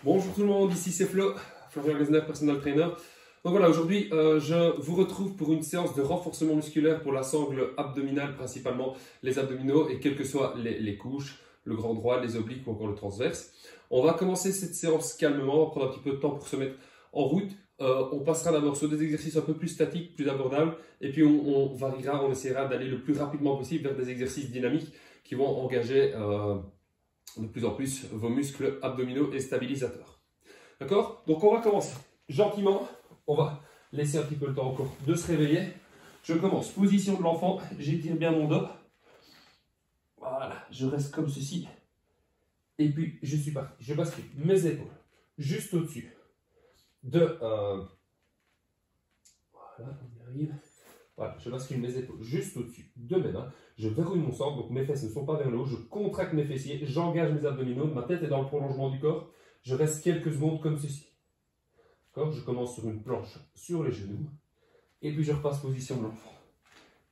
Bonjour tout le monde, ici c'est Florian Gesner, personal trainer. Donc voilà, aujourd'hui je vous retrouve pour une séance de renforcement musculaire pour la sangle abdominale, principalement les abdominaux et quelles que soient les couches, le grand droit, les obliques ou encore le transverse. On va commencer cette séance calmement, on va prendre un petit peu de temps pour se mettre en route. On passera d'abord sur des exercices un peu plus statiques, plus abordables, et puis on variera, on essaiera d'aller le plus rapidement possible vers des exercices dynamiques qui vont engager de plus en plus vos muscles abdominaux et stabilisateurs. D'accord? Donc on va commencer gentiment, on va laisser un petit peu le temps encore de se réveiller. Je commence, position de l'enfant, j'étire bien mon dos. Voilà, je reste comme ceci. Et puis je suis parti, je bascule mes épaules juste au-dessus de... voilà, on y arrive. Voilà, je bascule mes épaules juste au-dessus de mes mains. Je verrouille mon centre, donc mes fesses ne sont pas vers le haut. Je contracte mes fessiers, j'engage mes abdominaux. Ma tête est dans le prolongement du corps. Je reste quelques secondes comme ceci. Je commence sur une planche sur les genoux. Et puis je repasse position de l'enfant.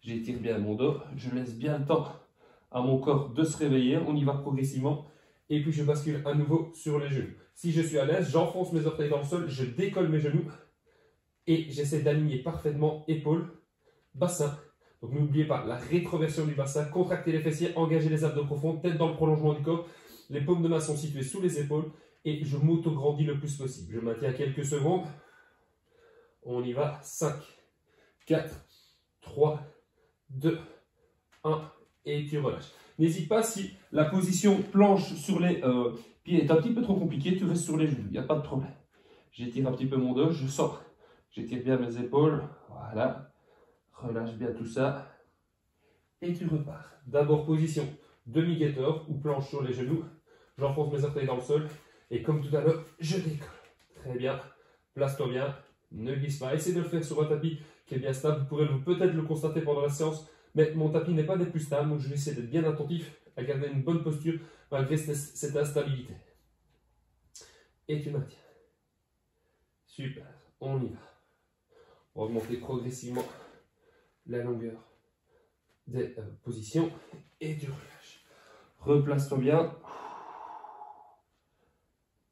J'étire bien mon dos. Je laisse bien le temps à mon corps de se réveiller. On y va progressivement. Et puis je bascule à nouveau sur les genoux. Si je suis à l'aise, j'enfonce mes orteils dans le sol. Je décolle mes genoux. Et j'essaie d'aligner parfaitement épaules, bassin. Donc n'oubliez pas la rétroversion du bassin, contractez les fessiers, engagez les abdos profonds, tête dans le prolongement du corps. Les paumes de main sont situées sous les épaules et je m'auto-grandis le plus possible. Je maintiens quelques secondes. On y va. 5, 4, 3, 2, 1 et tu relâches. N'hésite pas, si la position planche sur les pieds est un petit peu trop compliquée, tu restes sur les genoux, il n'y a pas de problème. J'étire un petit peu mon dos, je sors. J'étire bien mes épaules, voilà. Relâche bien tout ça. Et tu repars. D'abord position demi-guetteur ou planche sur les genoux. J'enfonce mes orteils dans le sol. Et comme tout à l'heure, je décolle. Très bien. Place-toi bien. Ne glisse pas. Essayez de le faire sur un tapis qui est bien stable. Vous pourrez peut-être le constater pendant la séance. Mais mon tapis n'est pas des plus stables. Donc je vais essayer d'être bien attentif à garder une bonne posture malgré cette instabilité. Et tu maintiens. Super. On y va. On va augmenter progressivement la longueur des positions et tu relâches. Replace-toi bien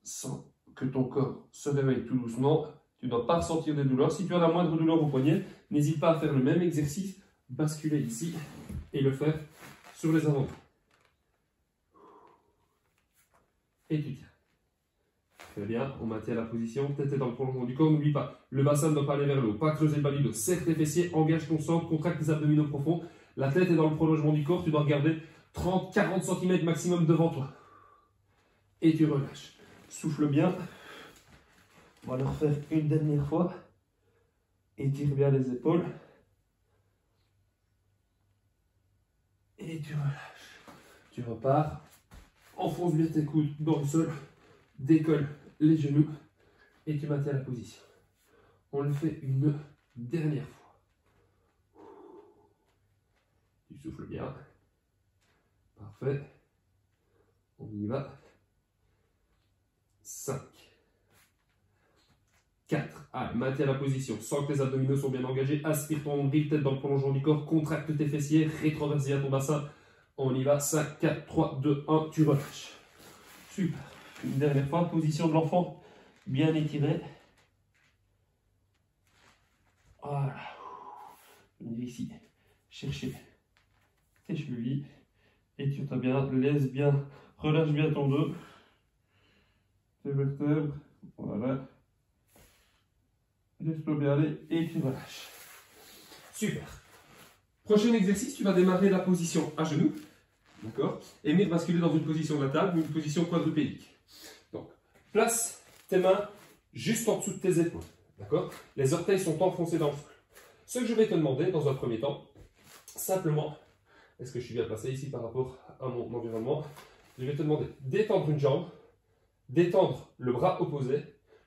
sans que ton corps se réveille tout doucement. Tu ne dois pas ressentir des douleurs. Si tu as la moindre douleur au poignet, n'hésite pas à faire le même exercice, basculer ici et le faire sur les avant-bras. Et tu tiens. Très bien, on maintient la position, tête est dans le prolongement du corps, n'oublie pas, le bassin ne doit pas aller vers le haut, pas creuser le bas du dos, serre tes fessiers, engage ton centre, contracte tes abdominaux profonds, la tête est dans le prolongement du corps, tu dois regarder 30-40 cm maximum devant toi. Et tu relâches. Souffle bien, on va le refaire une dernière fois, étire bien les épaules, et tu relâches. Tu repars, enfonce bien tes coudes dans le sol, décolle les genoux et tu maintiens la position. On le fait une dernière fois. Tu souffles bien. Parfait. On y va. 5, 4. Allez, maintiens la position. Sens que tes abdominaux sont bien engagés. Aspire ton nombril, tête dans le prolongement du corps. Contracte tes fessiers. Rétroverse bien ton bassin. On y va. 5, 4, 3, 2, 1. Tu relâches. Super. Une dernière fois, position de l'enfant, bien étirée. Voilà. Venez ici, chercher tes chevilles. Étire-toi bien, laisse bien, relâche bien ton dos. Tes vertèbres, voilà. Laisse-toi bien aller et tu relâches. Super. Prochain exercice, tu vas démarrer la position à genoux. D'accord? Et venir basculer dans une position de la table ou une position quadrupédique. Donc, place tes mains juste en dessous de tes épaules. D'accord? Les orteils sont enfoncés dans le sol. Ce que je vais te demander dans un premier temps, simplement, est-ce que je suis bien placé ici par rapport à mon environnement? Je vais te demander d'étendre une jambe, d'étendre le bras opposé.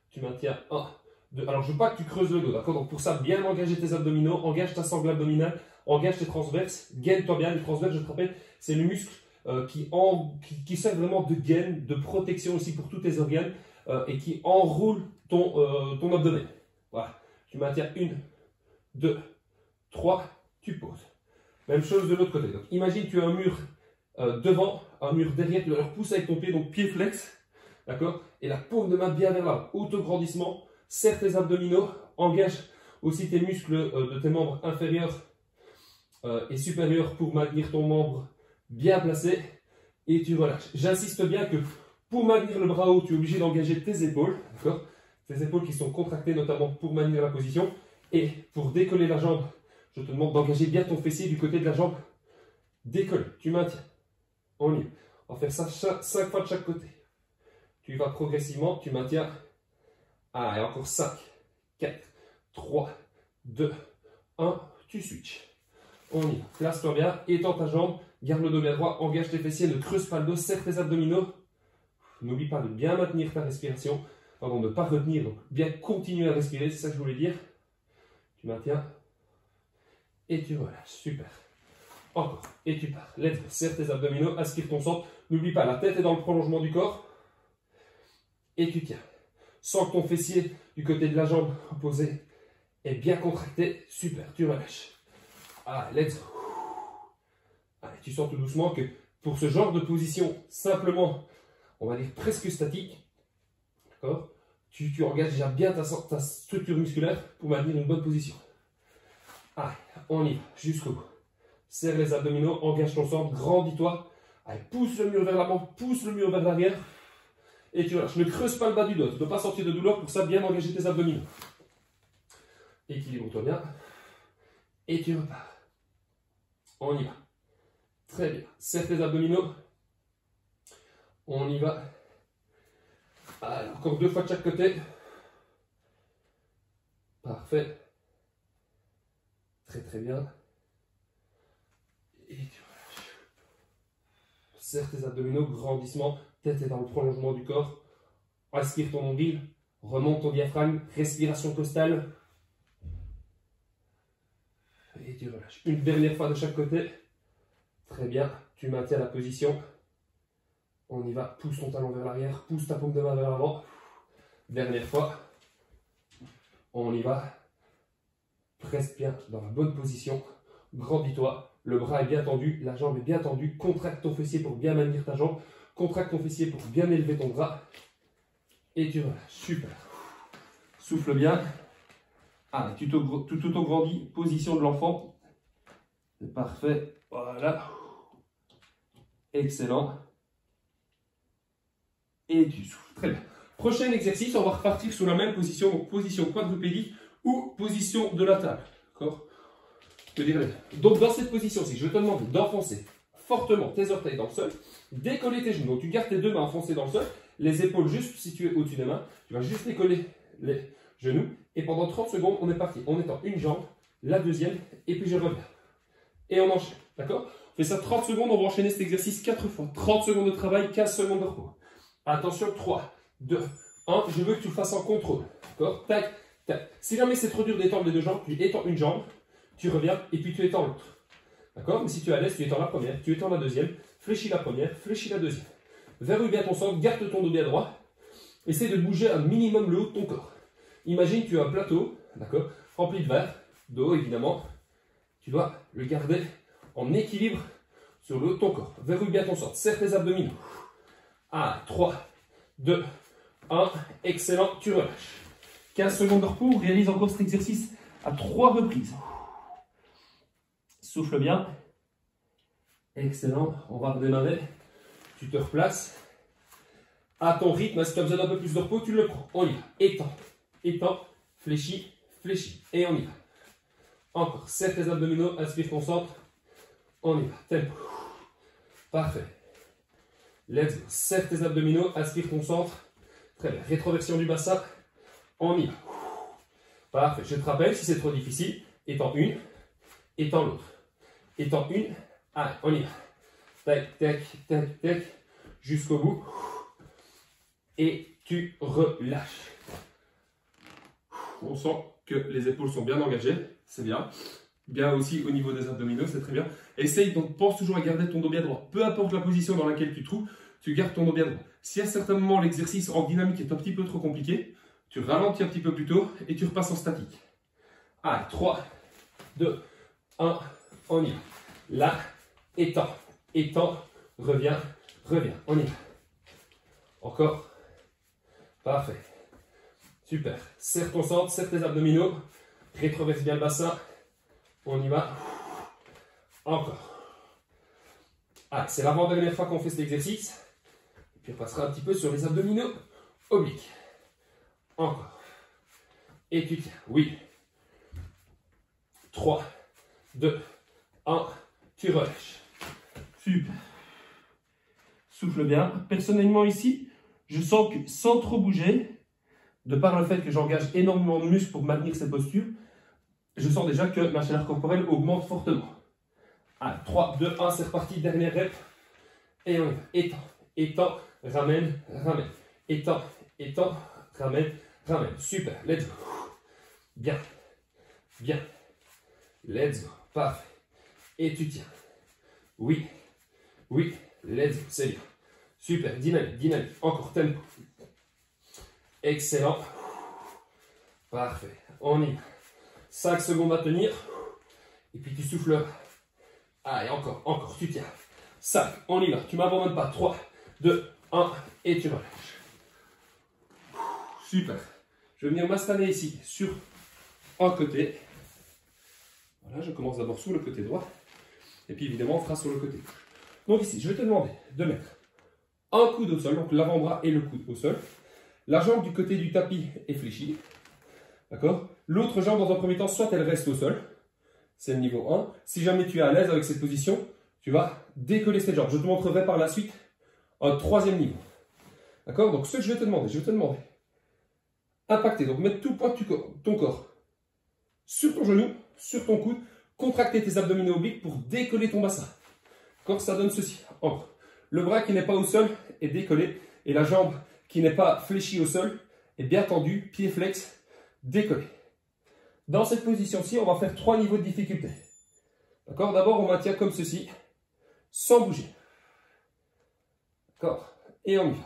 Tu maintiens 1, 2. Alors, je ne veux pas que tu creuses le dos. D'accord? Donc, pour ça, bien engager tes abdominaux, engage ta sangle abdominale, engage tes transverses, gaine-toi bien. Les transverses, je te rappelle, c'est le muscle qui sert vraiment de gaine, de protection aussi pour tous tes organes et qui enroule ton abdomen. Voilà. Tu maintiens 1, 2, 3, tu poses. Même chose de l'autre côté. Donc, imagine tu as un mur devant, un mur derrière, tu le repousses avec ton pied, donc pied flex. D'accord? Et la paume de main bien vers l'avant. Autograndissement, serre tes abdominaux, engage aussi tes muscles de tes membres inférieurs et supérieurs pour maintenir ton membre bien placé et tu relâches. J'insiste bien que pour maintenir le bras haut, tu es obligé d'engager tes épaules, d'accord? Tes épaules qui sont contractées notamment pour maintenir la position. Et pour décoller la jambe, je te demande d'engager bien ton fessier du côté de la jambe. Décolle, tu maintiens. On y va. On va faire ça 5 fois de chaque côté. Tu vas progressivement, tu maintiens. Ah, et encore 5, 4, 3, 2, 1, tu switches. On y va. Place-toi bien, étends ta jambe, garde le dos bien droit, engage tes fessiers, ne creuse pas le dos, serre tes abdominaux. N'oublie pas de bien maintenir ta respiration. Pardon, de ne pas retenir, donc bien continuer à respirer, c'est ça que je voulais dire. Tu maintiens et tu relâches. Super. Encore. Et tu pars. Let's go. Serre tes abdominaux, aspire ton sang. N'oublie pas, la tête est dans le prolongement du corps. Et tu tiens. Sens que ton fessier du côté de la jambe opposée est bien contracté. Super. Tu relâches. Allez, let's go. Allez, tu sens tout doucement que pour ce genre de position, simplement, on va dire presque statique, d'accord, tu engages déjà bien ta structure musculaire pour maintenir une bonne position. Allez, on y va, jusqu'au bout. Serre les abdominaux, engage ton centre, grandis-toi. Allez, pousse le mur vers l'avant, pousse le mur vers l'arrière. Et tu relâches. Ne creuse pas le bas du dos. Tu ne dois pas sortir de douleur, pour ça, bien engager tes abdominaux. Équilibre-toi bien. Et tu repars. On y va. Très bien. Serre tes abdominaux. On y va. Allez, encore 2 fois de chaque côté. Parfait. Très très bien. Et tu relâches. Serre tes abdominaux, grandissement. Tête est dans le prolongement du corps. Aspire ton nombril. Remonte ton diaphragme. Respiration costale. Et tu relâches. Une dernière fois de chaque côté. Très bien. Tu maintiens la position. On y va, pousse ton talon vers l'arrière, pousse ta paume de main vers l'avant. Dernière fois. On y va. Reste bien dans la bonne position. Grandis-toi. Le bras est bien tendu, la jambe est bien tendue. Contracte ton fessier pour bien maintenir ta jambe. Contracte ton fessier pour bien élever ton bras. Et tu relâches. Super. Souffle bien. Allez, tu t'auto-grandis. Position de l'enfant. C'est parfait. Voilà. Excellent. Et tu souffles. Très bien. Prochain exercice, on va repartir sur la même position, donc position quadrupédique ou position de la table. D'accord? Donc dans cette position-ci, je vais te demander d'enfoncer fortement tes orteils dans le sol, décoller tes genoux. Donc tu gardes tes deux mains enfoncées dans le sol, les épaules juste situées au-dessus des mains. Tu vas juste décoller les genoux et pendant 30 secondes, on est parti. On étend une jambe, la deuxième et puis je reviens. Et on enchaîne. D'accord? On fait ça 30 secondes, on va enchaîner cet exercice 4 fois. 30 secondes de travail, 15 secondes de repos. Attention, 3, 2, 1. Je veux que tu le fasses en contrôle. D'accord? Tac, tac. Si jamais c'est trop dur d'étendre les deux jambes, tu étends une jambe, tu reviens et puis tu étends l'autre. D'accord? Mais si tu es à l'aise, tu étends la première, tu étends la deuxième, fléchis la première, fléchis la deuxième. Verrouille bien ton centre, garde ton dos bien droit. Essaie de bouger un minimum le haut de ton corps. Imagine tu as un plateau, d'accord, rempli de verre, d'eau évidemment. Tu dois le garder en équilibre sur le haut de ton corps. Verrouille bien ton centre, serre tes abdominaux. Ah, 3, 2, 1, excellent, tu relâches. 15 secondes de repos, on réalise encore cet exercice à 3 reprises. Souffle bien. Excellent, on va redémarrer. Tu te replaces. À ton rythme, si tu as besoin d'un peu plus de repos, tu le prends. On y va. Étends, étends, fléchis, fléchis. Et on y va. Encore, serre tes abdominaux, aspire ton centre. On y va, tempo. Parfait. Let's go. Serre tes abdominaux, aspire ton centre. Très bien. Rétroversion du bassin. On y va. Parfait. Je te rappelle, si c'est trop difficile, étends une, étends l'autre. Étends une. Allez, on y va. Tac, tac, tac, tac. Jusqu'au bout. Et tu relâches. On sent que les épaules sont bien engagées. C'est bien. Bien aussi au niveau des abdominaux, c'est très bien. Essaye, donc pense toujours à garder ton dos bien droit. Peu importe la position dans laquelle tu te trouves, tu gardes ton dos bien droit. Si à certains moments l'exercice en dynamique est un petit peu trop compliqué, tu ralentis un petit peu plus tôt et tu repasses en statique. Allez, 3, 2, 1, on y va. Là, étends, étends, reviens, reviens. On y va. Encore Parfait. Super. Serre ton centre, serre tes abdominaux. Rétroverse bien le bassin. On y va. Encore. Allez, c'est l'avant-dernière fois qu'on fait cet exercice. Et puis on passera un petit peu sur les abdominaux obliques. Encore. Et tu tiens. Oui. 3, 2, 1. Tu relâches. Super. Souffle bien. Personnellement ici, je sens que sans trop bouger, de par le fait que j'engage énormément de muscles pour maintenir cette posture, je sens déjà que ma chaleur corporelle augmente fortement. Allez, 3, 2, 1, c'est reparti. Dernière rep. Et on y va. Étends, étends, ramène, ramène. Étends, étends, ramène, ramène. Super. Let's go. Bien. Bien. Let's go. Parfait. Et tu tiens. Oui. Oui. Let's go. C'est bien. Super. Dynamique. Dynamique. Encore tempo. Excellent. Parfait. On y va. 5 secondes à tenir. Et puis tu souffles. Allez, encore, encore. Tu tiens. 5. On y va. Tu ne m'abandonnes pas. 3, 2, 1. Et tu relâches. Super. Je vais venir m'installer ici sur un côté. Voilà, je commence d'abord sur le côté droit. Et puis évidemment, on fera sur le côté gauche. Donc ici, je vais te demander de mettre un coude au sol, donc l'avant-bras et le coude au sol. La jambe du côté du tapis est fléchie. D'accord? L'autre jambe, dans un premier temps, soit elle reste au sol. C'est le niveau 1. Si jamais tu es à l'aise avec cette position, tu vas décoller cette jambe. Je te montrerai par la suite un troisième niveau. D'accord? Donc ce que je vais te demander, impacter, donc mettre tout le poids de ton corps sur ton genou, sur ton coude, contracter tes abdominaux obliques pour décoller ton bassin. D'accord? Ça donne ceci. Encore. Le bras qui n'est pas au sol est décollé et la jambe qui n'est pas fléchie au sol est bien tendue, pied flex, décollé. Dans cette position-ci, on va faire 3 niveaux de difficulté. D'accord? D'abord, on maintient comme ceci, sans bouger. D'accord? Et on y va.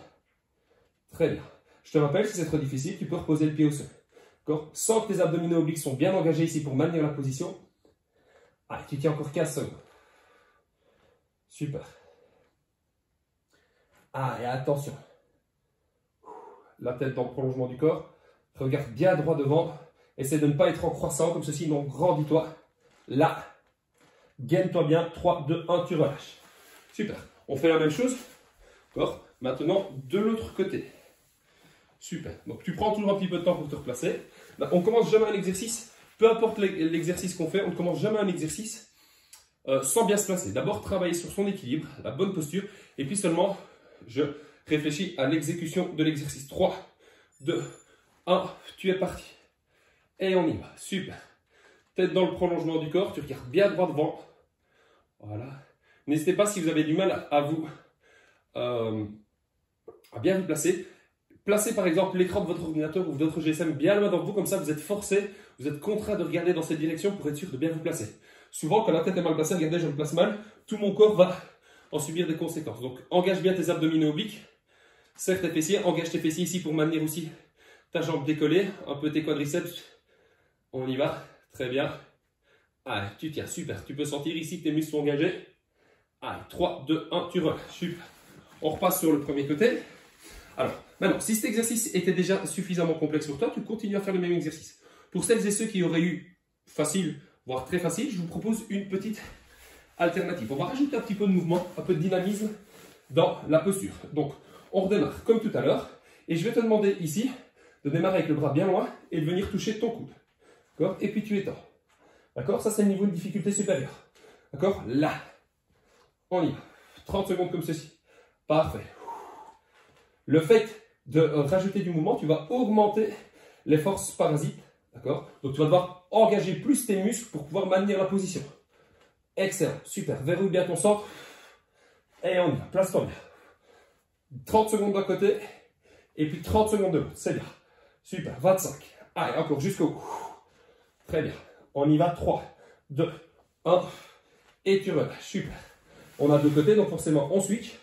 Très bien. Je te rappelle, si c'est trop difficile, tu peux reposer le pied au sol. D'accord? Sans que tes abdominaux obliques sont bien engagés ici pour maintenir la position. Allez, tu tiens encore 15 secondes. Super. Allez, attention. La tête dans le prolongement du corps. Regarde bien droit devant. Essaie de ne pas être en croissant comme ceci, donc grandis-toi. Là. Gaine-toi bien. 3, 2, 1, tu relâches. Super. On fait la même chose. D'accord? Maintenant, de l'autre côté. Super. Donc, tu prends toujours un petit peu de temps pour te replacer. Là, on commence jamais un exercice. Peu importe l'exercice qu'on fait, on ne commence jamais un exercice sans bien se placer. D'abord, travailler sur son équilibre, la bonne posture. Et puis seulement, je réfléchis à l'exécution de l'exercice. 3, 2, 1. Tu es parti. Et on y va. Super. Tête dans le prolongement du corps. Tu regardes bien droit devant. Voilà. N'hésitez pas si vous avez du mal à bien vous placer. Placez par exemple l'écran de votre ordinateur ou de votre GSM bien loin devant vous, comme ça vous êtes forcé, vous êtes contraint de regarder dans cette direction pour être sûr de bien vous placer. Souvent quand la tête est mal placée, regardez, je me place mal, tout mon corps va en subir des conséquences. Donc engage bien tes abdominaux obliques, serre tes fessiers, engage tes fessiers ici pour maintenir aussi ta jambe décollée, un peu tes quadriceps. On y va, très bien. Allez, tu tiens, super. Tu peux sentir ici que tes muscles sont engagés. Allez, 3, 2, 1, tu relâches, super. On repasse sur le premier côté. Alors, maintenant, si cet exercice était déjà suffisamment complexe pour toi, tu continues à faire le même exercice. Pour celles et ceux qui auraient eu facile, voire très facile, je vous propose une petite alternative. On va rajouter un petit peu de mouvement, un peu de dynamisme dans la posture. Donc, on redémarre comme tout à l'heure. Et je vais te demander ici de démarrer avec le bras bien loin et de venir toucher ton coude. D'accord? Et puis tu étends. D'accord? Ça, c'est le niveau de difficulté supérieur. D'accord? Là. On y va. 30 secondes comme ceci. Parfait. Le fait de rajouter du mouvement, tu vas augmenter les forces parasites. D'accord? Donc tu vas devoir engager plus tes muscles pour pouvoir maintenir la position. Excellent. Super. Verrouille bien ton centre. Et on y va. Place-toi bien. 30 secondes d'un côté. Et puis 30 secondes de l'autre. C'est bien. Super. 25. Allez, encore jusqu'au bout. Très bien. On y va. 3, 2, 1. Et tu relâches. Super. On a deux côtés, donc forcément on switch.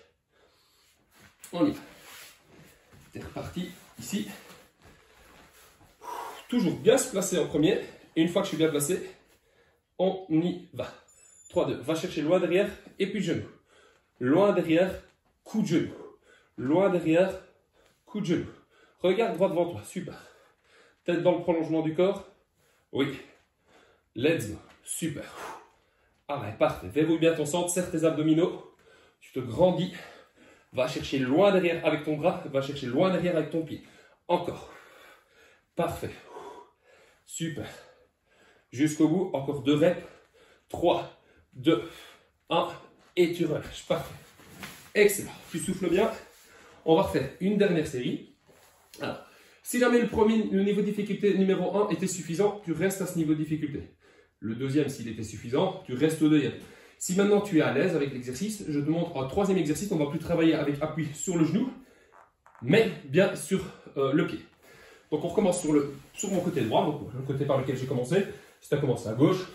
On y va. C'est reparti ici. Toujours bien se placer en premier. Et une fois que je suis bien placé, on y va. 3, 2. Va chercher loin derrière et puis genou. Loin derrière, coup de genou. Loin derrière, coup de genou. Regarde droit devant toi. Super. Tête dans le prolongement du corps. Oui. Let's go. Super. Ah ouais, parfait. Verrouille bien ton centre, serre tes abdominaux. Tu te grandis. Va chercher loin derrière avec ton bras. Va chercher loin derrière avec ton pied. Encore. Parfait. Super. Jusqu'au bout. Encore 2 reps. 3, 2, 1. Et tu relâches. Parfait. Excellent. Tu souffles bien. On va refaire une dernière série. Alors, si jamais le niveau de difficulté numéro 1 était suffisant, tu restes à ce niveau de difficulté. Le deuxième, s'il était suffisant, tu restes au deuxième. Si maintenant tu es à l'aise avec l'exercice, je te montre un troisième exercice. On ne va plus travailler avec appui sur le genou, mais bien sur le pied. Donc on recommence sur mon côté droit, donc le côté par lequel j'ai commencé. Si tu as commencé à gauche,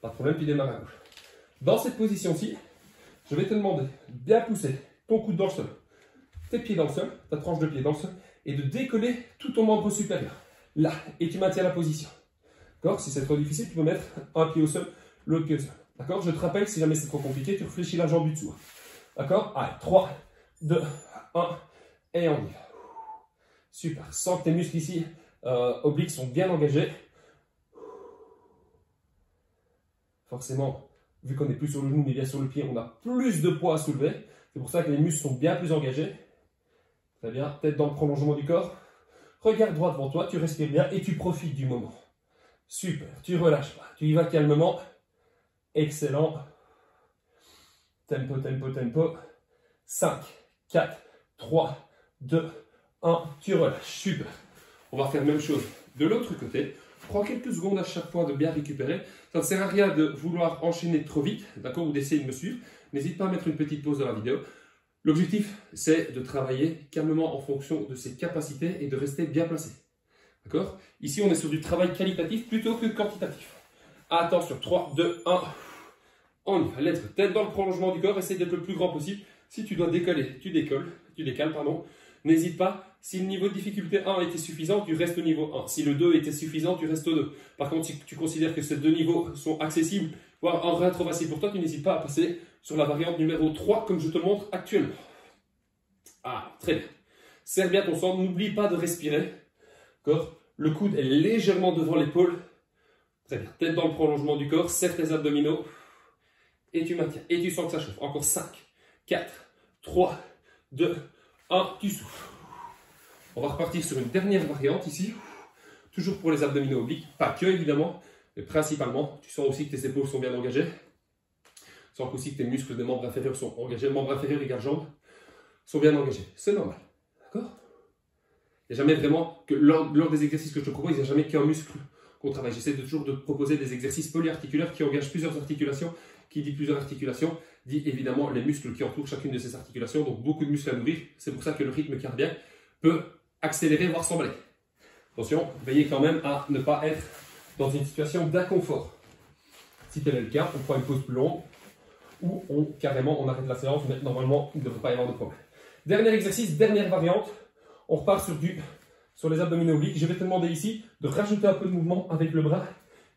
pas de problème, tu démarres à gauche. Dans cette position-ci, je vais te demander de bien pousser ton coude dans le sol, tes pieds dans le sol, ta tranche de pied dans le sol, et de décoller tout ton membre supérieur. Là, et tu maintiens la position. D'accord? Si c'est trop difficile, tu peux mettre un pied au sol, l'autre pied au sol. D'accord? Je te rappelle que si jamais c'est trop compliqué, tu réfléchis la jambe du dessous. D'accord? Allez, 3, 2, 1, et on y va. Super. Sens que tes muscles ici, obliques, sont bien engagés. Forcément, vu qu'on n'est plus sur le genou, mais bien sur le pied, on a plus de poids à soulever. C'est pour ça que les muscles sont bien plus engagés. Très bien. Tête dans le prolongement du corps. Regarde droit devant toi, tu respires bien et tu profites du moment. Super. Tu relâches pas. Tu y vas calmement. Excellent. Tempo, tempo, tempo. 5, 4, 3, 2, 1. Tu relâches. Super. On va faire la même chose de l'autre côté. Prends quelques secondes à chaque fois de bien récupérer. Ça ne sert à rien de vouloir enchaîner trop vite, d'accord, ou d'essayer de me suivre. N'hésite pas à mettre une petite pause dans la vidéo. L'objectif, c'est de travailler calmement en fonction de ses capacités et de rester bien placé. D'accord? Ici, on est sur du travail qualitatif plutôt que quantitatif. Attention, 3, 2, 1. On y va. Let's go. Tête dans le prolongement du corps. Essaye d'être le plus grand possible. Si tu dois décoller, tu décales, pardon. N'hésite pas. Si le niveau de difficulté 1 était suffisant, tu restes au niveau 1. Si le 2 était suffisant, tu restes au 2. Par contre, si tu considères que ces deux niveaux sont accessibles, voire en vrai trop facile pour toi, tu n'hésites pas à passer sur la variante numéro 3, comme je te le montre actuellement. Ah, très bien. Serre bien ton centre. N'oublie pas de respirer. D'accord? Le coude est légèrement devant l'épaule. Très bien. Tête dans le prolongement du corps. Serre tes abdominaux. Et tu maintiens. Et tu sens que ça chauffe. Encore 5, 4, 3, 2, 1. Tu souffles. On va repartir sur une dernière variante ici. Toujours pour les abdominaux obliques. Pas que évidemment, mais principalement. Tu sens aussi que tes épaules sont bien engagées. Tu sens aussi que tes muscles des membres inférieurs sont engagés. Membres inférieurs égale jambes sont bien engagés. C'est normal. D'accord? Il n'y a jamais vraiment, que lors des exercices que je te propose, il n'y a jamais qu'un muscle qu'on travaille. J'essaie toujours de te proposer des exercices polyarticulaires qui engagent plusieurs articulations. Qui dit plusieurs articulations, dit évidemment les muscles qui entourent chacune de ces articulations. Donc beaucoup de muscles à nourrir. C'est pour ça que le rythme cardiaque peut accélérer, voire s'emballer. Attention, veillez quand même à ne pas être dans une situation d'inconfort. Si tel est le cas, on prend une pause plus longue ou carrément on arrête la séance, mais normalement il ne devrait pas y avoir de problème. Dernier exercice, dernière variante. On repart sur les abdominaux obliques. Je vais te demander ici de rajouter un peu de mouvement avec le bras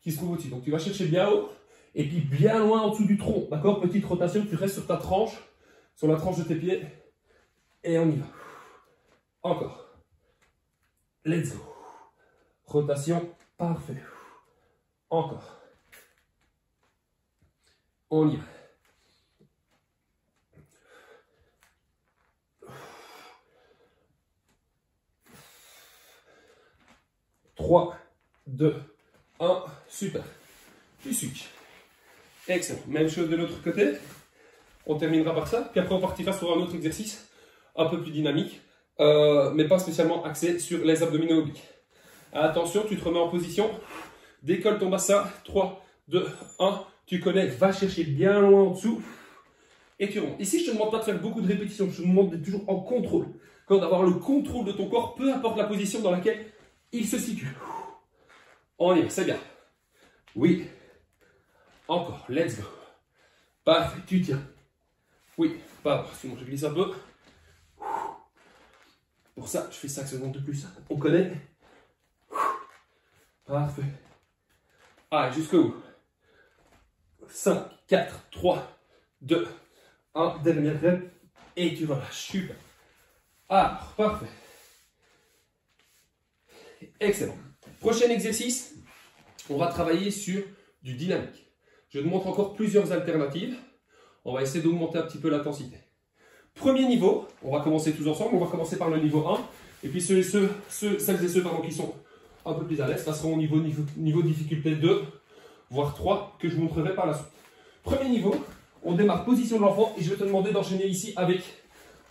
qui se trouve au-dessus. Donc tu vas chercher bien haut et puis bien loin en dessous du tronc. D'accord? Petite rotation, tu restes sur ta tranche, sur la tranche de tes pieds. Et on y va. Encore. Let's go. Rotation, parfait. Encore. On y va. Trois, 2, 1, super. Tu switches. Excellent. Même chose de l'autre côté. On terminera par ça. Puis après, on partira sur un autre exercice un peu plus dynamique, mais pas spécialement axé sur les abdominaux obliques. Attention, tu te remets en position. Décolle ton bassin. 3, 2, 1. Tu connectes. Va chercher bien loin en dessous. Et tu remontes. Ici, je ne te demande pas de faire beaucoup de répétitions. Je te demande d'être toujours en contrôle. D'avoir le contrôle de ton corps, peu importe la position dans laquelle il se situe. On y va, c'est bien. Oui. Encore, let's go. Parfait, tu tiens. Oui, pas grave, sinon je glisse un peu. Pour ça, je fais 5 secondes de plus. On connaît. Parfait. Allez, jusqu'au bout. 5, 4, 3, 2, 1. Dernière rep. Et tu relâches. Super. Alors, parfait. Excellent. Prochain exercice, on va travailler sur du dynamique. Je te montre encore plusieurs alternatives. On va essayer d'augmenter un petit peu l'intensité. Premier niveau, on va commencer tous ensemble. On va commencer par le niveau 1. Et puis celles et ceux qui sont un peu plus à l'aise passeront au niveau difficulté 2, voire 3, que je vous montrerai par la suite. Premier niveau, on démarre position de l'enfant et je vais te demander d'enchaîner ici avec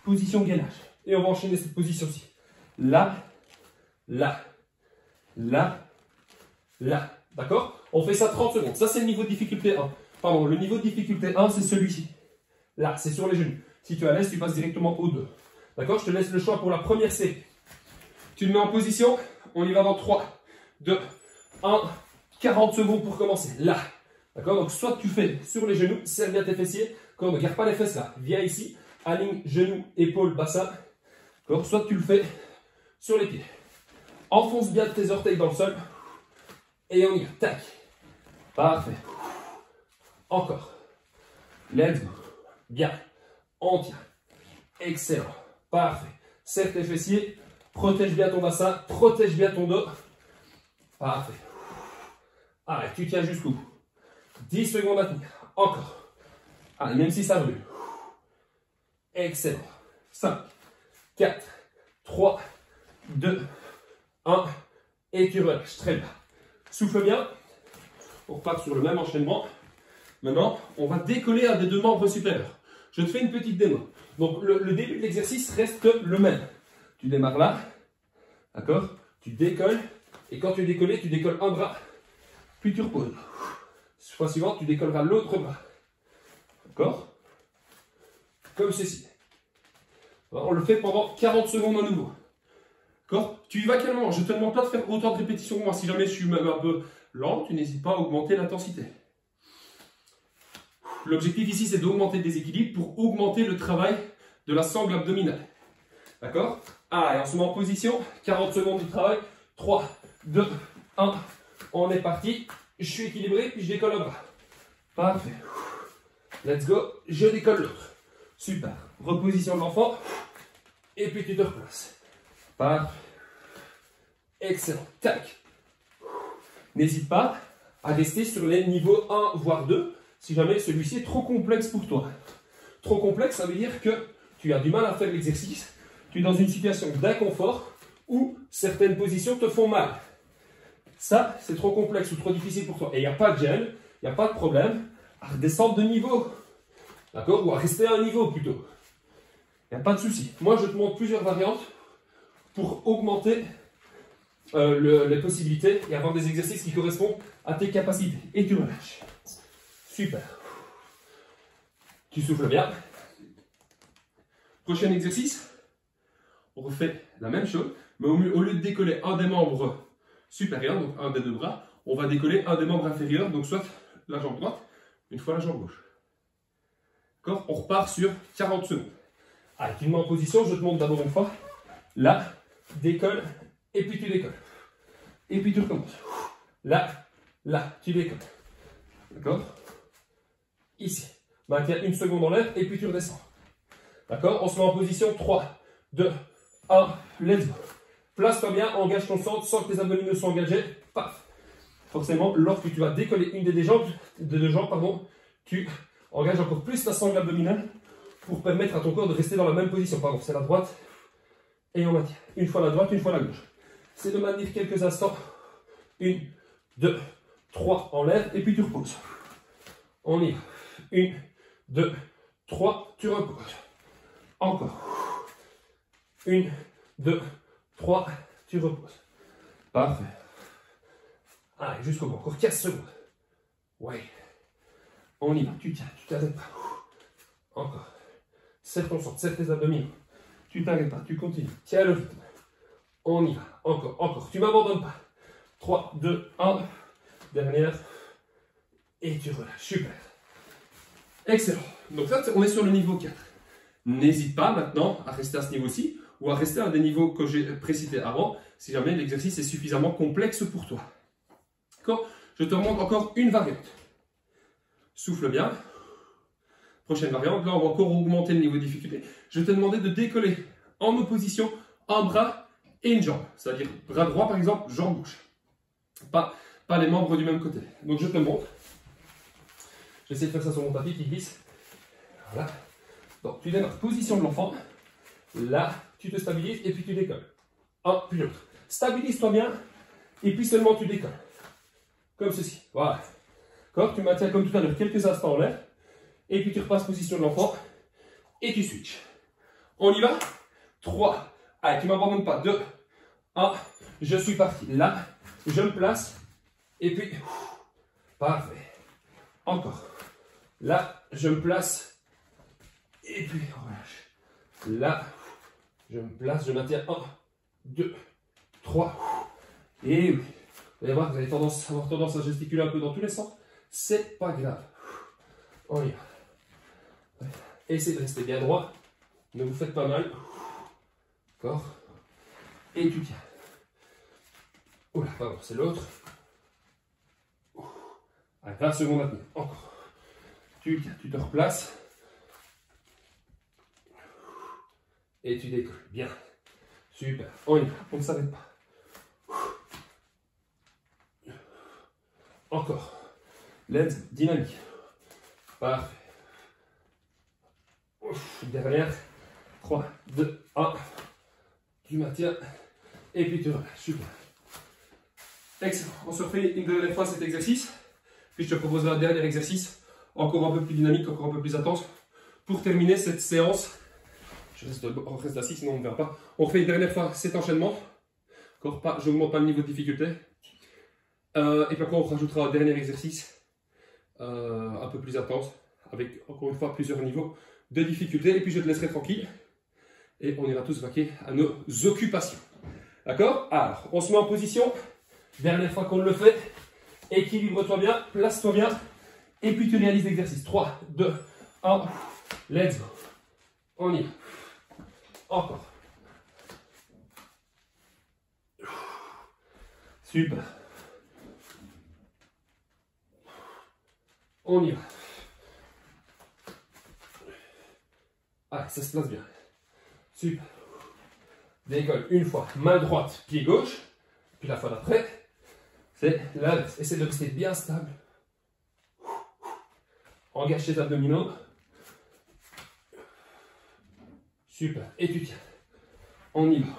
position gainage. Et on va enchaîner cette position-ci. Là, là, là, là. D'accord? On fait ça 30 secondes. Ça, c'est le niveau de difficulté 1. Pardon, le niveau de difficulté 1, c'est celui-ci. Là, c'est sur les genoux. Si tu es à l'aise, tu passes directement au 2. D'accord? Je te laisse le choix pour la première série. Tu te mets en position. On y va dans 3, 2, 1. 40 secondes pour commencer. Là. D'accord? Donc, soit tu fais sur les genoux, serre bien tes fessiers. Quand on ne garde pas les fesses là. Viens ici. Aligne genoux, épaules, bassin. D'accord? Soit tu le fais sur les pieds. Enfonce bien tes orteils dans le sol. Et on y va. Tac. Parfait. Encore. Let's go. Bien. On tient. Excellent. Parfait. Serre tes fessiers. Protège bien ton bassin. Protège bien ton dos. Parfait. Allez, tu tiens jusqu'au bout. 10 secondes à tenir. Encore. Allez, même si ça brûle. Excellent. 5, 4, 3, 2, 1. Et tu relâches. Très bien. Souffle bien. On repart sur le même enchaînement. Maintenant, on va décoller un des deux membres supérieurs. Je te fais une petite démo. Donc, le début de l'exercice reste le même. Tu démarres là. D'accord? Tu décolles. Et quand tu es décollé, tu décolles un bras. Puis tu reposes. Fois suivante, tu décolleras l'autre bras. D'accord? Comme ceci. Alors, on le fait pendant 40 secondes à nouveau. D'accord? Tu y vas calmement. Je ne te demande pas de faire autant de répétitions que moi. Si jamais je suis même un peu lent, tu n'hésites pas à augmenter l'intensité. L'objectif ici, c'est d'augmenter le déséquilibre pour augmenter le travail de la sangle abdominale. D'accord? Allez, on se met en position. 40 secondes de travail. 3, 2, 1. On est parti. Je suis équilibré, puis je décolle un bras. Parfait. Let's go. Je décolle l'autre. Super. Reposition de l'enfant. Et puis tu te replaces. Parfait. Excellent. Tac. N'hésite pas à rester sur les niveaux 1 voire 2 si jamais celui-ci est trop complexe pour toi. Trop complexe, ça veut dire que tu as du mal à faire l'exercice. Tu es dans une situation d'inconfort où certaines positions te font mal. Ça, c'est trop complexe ou trop difficile pour toi. Et il n'y a pas de gêne, il n'y a pas de problème à redescendre de niveau. D'accord? Ou à rester à un niveau plutôt. Il n'y a pas de souci. Moi, je te montre plusieurs variantes pour augmenter les possibilités et avoir des exercices qui correspondent à tes capacités. Et tu relâches. Super. Tu souffles bien. Prochain exercice. On refait la même chose, mais au lieu de décoller un des membres supérieurs, donc un des deux bras, on va décoller un des membres inférieurs, donc soit la jambe droite, une fois la jambe gauche. D'accord? On repart sur 40 secondes. Allez, tu te mets en position, je te montre d'abord une fois. Là, décolle, et puis tu décolles. Et puis tu recommences. Là, là, tu décolles. D'accord? Ici. Maintiens une seconde en l'air, et puis tu redescends. D'accord? On se met en position 3, 2, 1, let's go. Place-toi bien, engage ton centre, sans que tes abdominaux soient engagés. Paf. Forcément, lorsque tu vas décoller une des deux jambes, tu engages encore plus ta sangle abdominale pour permettre à ton corps de rester dans la même position. Pardon, c'est la droite et on maintient. Une fois la droite, une fois la gauche. C'est de maintenir quelques instants. 1, 2, 3 en l'air et puis tu reposes. On y va. 1, 2, 3, tu reposes. Encore. 1, 2, 3, tu reposes. Parfait. Allez, jusqu'au bout. Encore 15 secondes. Ouais. On y va. Tu tiens, tu t'arrêtes pas. Encore. Serre ton centre, serre tes abdominaux. Tu t'arrêtes pas, tu continues. Tiens le rythme. On y va. Encore, encore. Tu m'abandonnes pas. 3, 2, 1. Dernière. Et tu relâches. Super. Excellent. Donc là, on est sur le niveau 4. N'hésite pas maintenant à rester à ce niveau-ci ou à rester à des niveaux que j'ai précités avant si jamais l'exercice est suffisamment complexe pour toi. D'accord? Je te remonte encore une variante. Souffle bien. Prochaine variante. Là, on va encore augmenter le niveau de difficulté. Je vais te demander de décoller en opposition un bras et une jambe. C'est-à-dire bras droit par exemple, jambe gauche. Pas les membres du même côté. Donc je te montre. J'essaie de faire ça sur mon tapis qui glisse. Voilà. Donc tu démarres position de l'enfant. Là, tu te stabilises et puis tu décolles. Un puis l'autre. Stabilise-toi bien et puis seulement tu décolles. Comme ceci. Voilà. D'accord. Tu maintiens comme tout à l'heure quelques instants en l'air. Et puis tu repasses position de l'enfant et tu switches. On y va. 3. Allez, tu ne m'abandonnes pas. 2. 1. Je suis parti. Là, je me place. Et puis, parfait. Encore. Là, je me place. Et puis, relâche. Là, je me place. Je maintiens. 1, 2, 3. Et oui. Vous allez voir, vous allez avoir tendance à gesticuler un peu dans tous les sens. C'est pas grave. On y va. Essayez de rester bien droit. Ne vous faites pas mal. D'accord. Et tu tiens. Oula, pardon, c'est l'autre. Allez, 20 secondes à tenir. Encore. Tu tiens, tu te replaces. Et tu décolles. Bien. Super. On y va. On ne s'arrête pas. Encore. Let's go. Dynamique. Parfait. Derrière. 3, 2, 1. Tu maintiens. Et puis tu relâches. Super. Excellent. On se refait une dernière fois cet exercice. Puis je te proposerai un dernier exercice. Encore un peu plus dynamique, encore un peu plus intense. Pour terminer cette séance. On reste assis, sinon on ne verra pas. On refait une dernière fois cet enchaînement. Encore pas, je n'augmente pas le niveau de difficulté. Et puis après, on rajoutera un dernier exercice un peu plus intense, avec encore une fois plusieurs niveaux de difficulté. Et puis je te laisserai tranquille. Et on ira tous vaquer à nos occupations. D'accord? Alors, on se met en position. Dernière fois qu'on le fait. Équilibre-toi bien, place-toi bien. Et puis tu réalises l'exercice. 3, 2, 1. Let's go. On y va. Encore. Super. On y va. Allez, ça se place bien. Super. Décolle une fois. Main droite, pied gauche. Puis la fois d'après, c'est l'inverse. Essaie de rester bien stable. Engage tes abdominaux. Super. Et tu tiens. On y va.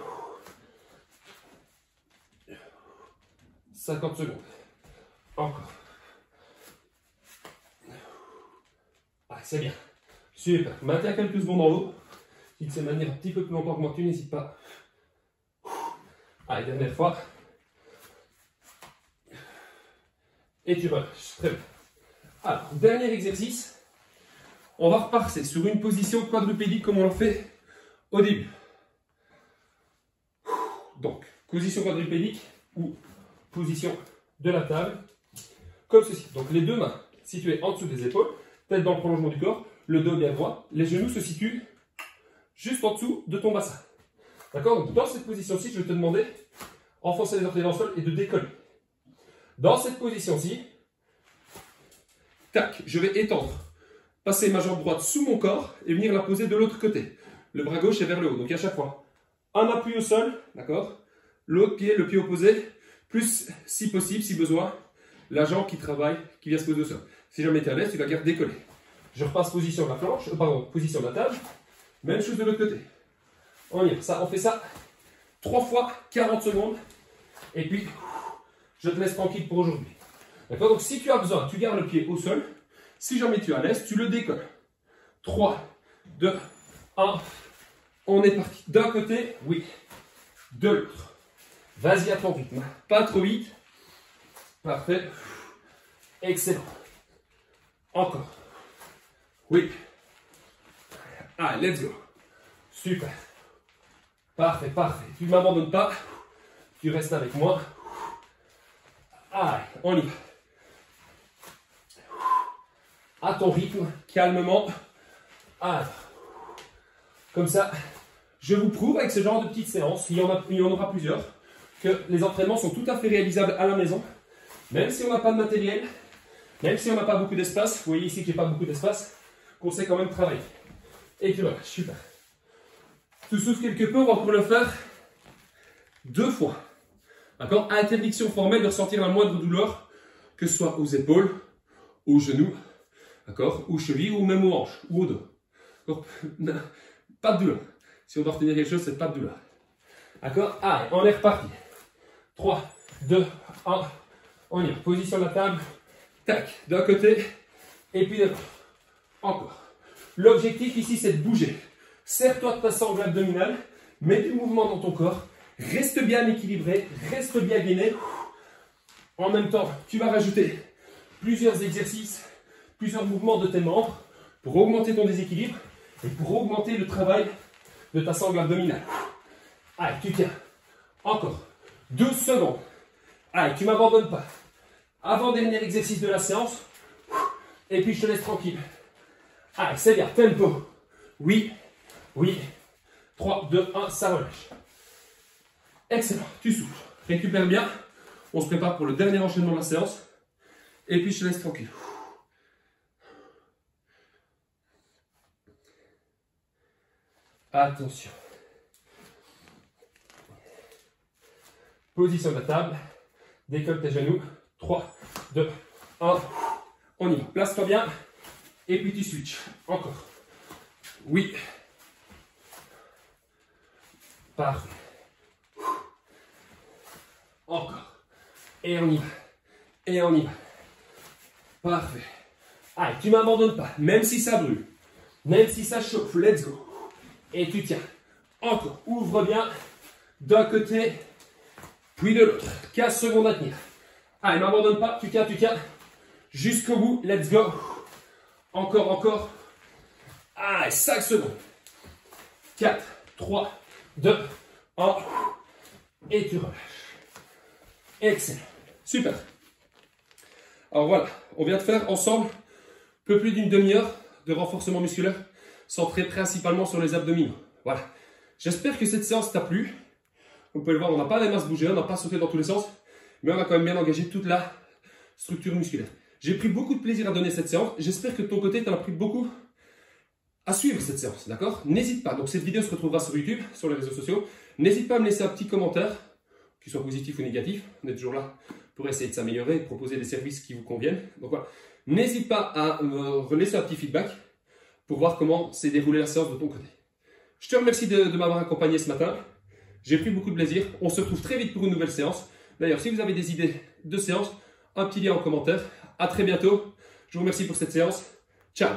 50 secondes. Encore. Ah, c'est bien. Super. Maintiens quelques secondes en haut. Si tu sais maintenir un petit peu plus longtemps que moi, tu n'hésites pas. Allez, dernière fois. Et tu relâches. Très bien. Alors, dernier exercice. On va repasser sur une position quadrupédique comme on l'a fait au début. Donc, position quadrupédique ou position de la table, comme ceci. Donc, les deux mains situées en dessous des épaules, tête dans le prolongement du corps, le dos bien droit, les genoux se situent juste en dessous de ton bassin. D'accord? Donc, dans cette position-ci, je vais te demander d'enfoncer les orteils dans le sol et de décoller. Dans cette position-ci, tac, je vais étendre, passer ma jambe droite sous mon corps et venir la poser de l'autre côté. Le bras gauche est vers le haut. Donc à chaque fois, un appui au sol, d'accord? L'autre pied, le pied opposé, plus si possible, si besoin, la jambe qui travaille, qui vient se poser au sol. Si jamais tu es à l'aise, tu la gardes décollée. Je repasse position de la planche, position de la table. Même chose de l'autre côté. On y va. Ça, on fait ça 3 fois 40 secondes. Et puis, je te laisse tranquille pour aujourd'hui. D'accord? Donc si tu as besoin, tu gardes le pied au sol. Si jamais tu es à l'aise, tu le décolles. 3, 2, 1. On est parti. D'un côté, oui. De l'autre. Vas-y à ton rythme. Pas trop vite. Parfait. Excellent. Encore. Oui. Allez, let's go. Super. Parfait, parfait. Tu ne m'abandonnes pas. Tu restes avec moi. Allez, on y va. À ton rythme, calmement. Alors, comme ça, je vous prouve avec ce genre de petites séances, il y en aura plusieurs, que les entraînements sont tout à fait réalisables à la maison, même si on n'a pas de matériel, même si on n'a pas beaucoup d'espace. Vous voyez ici que j'ai pas beaucoup d'espace, qu'on sait quand même travailler. Et tu vois, super. Tu souffles quelque peu, on va pour le faire 2 fois. D'accord? Interdiction formelle de ressentir la moindre douleur, que ce soit aux épaules, aux genoux, d'accord? Aux chevilles ou même aux hanches ou au dos. Pas de douleur. Si on doit retenir quelque chose, c'est pas de douleur. D'accord? Allez, on est reparti. 3, 2, 1. On y va. Position de la table. Tac, d'un côté. Et puis de l'autre. Encore. L'objectif ici, c'est de bouger. Serre-toi de ta sangle abdominale. Mets du mouvement dans ton corps. Reste bien équilibré. Reste bien gainé. En même temps, tu vas rajouter plusieurs exercices, plusieurs mouvements de tes membres pour augmenter ton déséquilibre et pour augmenter le travail de ta sangle abdominale. Allez, tu tiens. Encore. 12 secondes. Allez, tu ne m'abandonnes pas. Avant-dernier exercice de la séance. Et puis je te laisse tranquille. Allez, c'est bien. Tempo. Oui. Oui. 3, 2, 1, ça relâche. Excellent. Tu souffles. Récupère bien. On se prépare pour le dernier enchaînement de la séance. Et puis je te laisse tranquille. Attention. Position de la table. Décolle tes genoux. 3, 2, 1. On y va. Place-toi bien. Et puis tu switches. Encore. Oui. Parfait. Encore. Et on y va. Et on y va. Parfait. Allez, tu ne m'abandonnes pas. Même si ça brûle. Même si ça chauffe. Let's go. Et tu tiens. Encore. Ouvre bien. D'un côté. Puis de l'autre. 15 secondes à tenir. Allez, ne m'abandonne pas. Tu tiens, tu tiens. Jusqu'au bout. Let's go. Encore, encore. Allez, 5 secondes. 4, 3, 2, 1. Et tu relâches. Excellent. Super. Alors voilà, on vient de faire ensemble un peu plus d'une demi-heure de renforcement musculaire centré principalement sur les abdominaux. Voilà. J'espère que cette séance t'a plu. Vous pouvez le voir, on n'a pas les masses bougées, on n'a pas sauté dans tous les sens, mais on a quand même bien engagé toute la structure musculaire. J'ai pris beaucoup de plaisir à donner cette séance. J'espère que de ton côté, tu en as pris beaucoup à suivre cette séance, d'accord? N'hésite pas. Donc cette vidéo se retrouvera sur YouTube, sur les réseaux sociaux. N'hésite pas à me laisser un petit commentaire, qu'il soit positif ou négatif. On est toujours là pour essayer de s'améliorer et proposer des services qui vous conviennent. Donc voilà. N'hésite pas à me laisser un petit feedback pour voir comment s'est déroulée la séance de ton côté. Je te remercie de m'avoir accompagné ce matin. J'ai pris beaucoup de plaisir. On se retrouve très vite pour une nouvelle séance. D'ailleurs, si vous avez des idées de séance, un petit lien en commentaire. À très bientôt. Je vous remercie pour cette séance. Ciao.